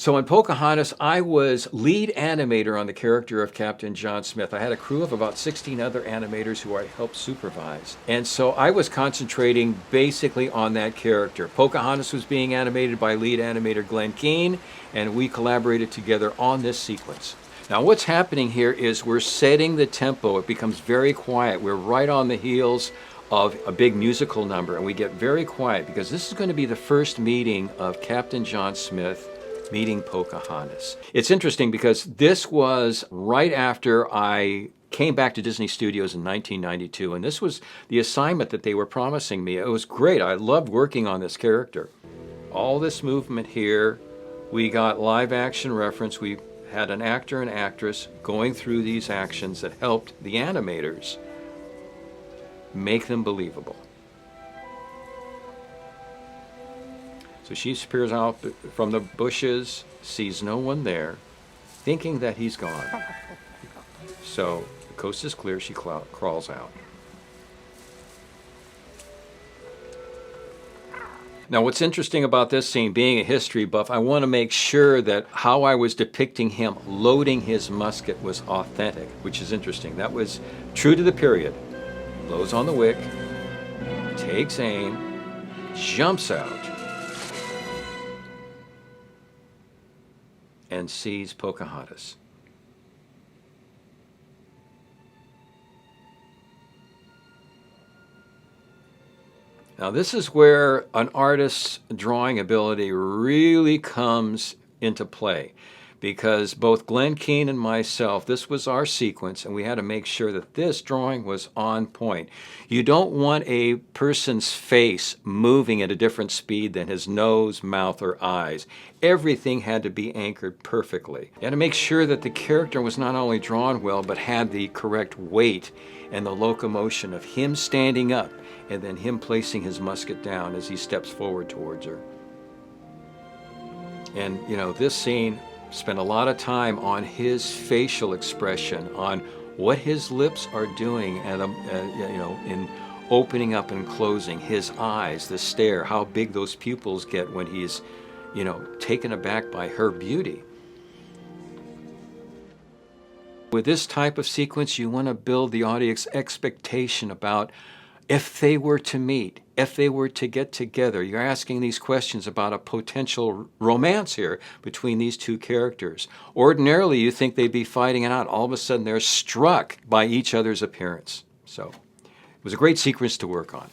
So in Pocahontas, I was lead animator on the character of Captain John Smith. I had a crew of about 16 other animators who I helped supervise. And so I was concentrating basically on that character. Pocahontas was being animated by lead animator Glenn Keane, and we collaborated together on this sequence. Now what's happening here is we're setting the tempo. It becomes very quiet. We're right on the heels of a big musical number, and we get very quiet because this is going to be the first meeting of Captain John Smith meeting Pocahontas. It's interesting because this was right after I came back to Disney Studios in 1992, and this was the assignment that they were promising me. It was great. I loved working on this character. All this movement here, we got live action reference. We had an actor and actress going through these actions that helped the animators make them believable. So she appears out from the bushes, sees no one there, thinking that he's gone. So the coast is clear, she crawls out. Now what's interesting about this scene, being a history buff, I want to make sure that how I was depicting him loading his musket was authentic, which is interesting. That was true to the period. Blows on the wick, takes aim, jumps out, and sees Pocahontas. Now this is where an artist's drawing ability really comes into play, because both Glenn Keane and myself, this was our sequence, and we had to make sure that this drawing was on point. You don't want a person's face moving at a different speed than his nose, mouth, or eyes. Everything had to be anchored perfectly. You had to make sure that the character was not only drawn well, but had the correct weight and the locomotion of him standing up and then him placing his musket down as he steps forward towards her. And you know, this scene spent a lot of time on his facial expression, on what his lips are doing, and you know, in opening up and closing, his eyes, the stare, how big those pupils get when he's, you know, taken aback by her beauty. With this type of sequence, you want to build the audience expectation about if they were to meet, if they were to get together. You're asking these questions about a potential romance here between these two characters. Ordinarily, you think they'd be fighting it out. All of a sudden, they're struck by each other's appearance. So it was a great sequence to work on.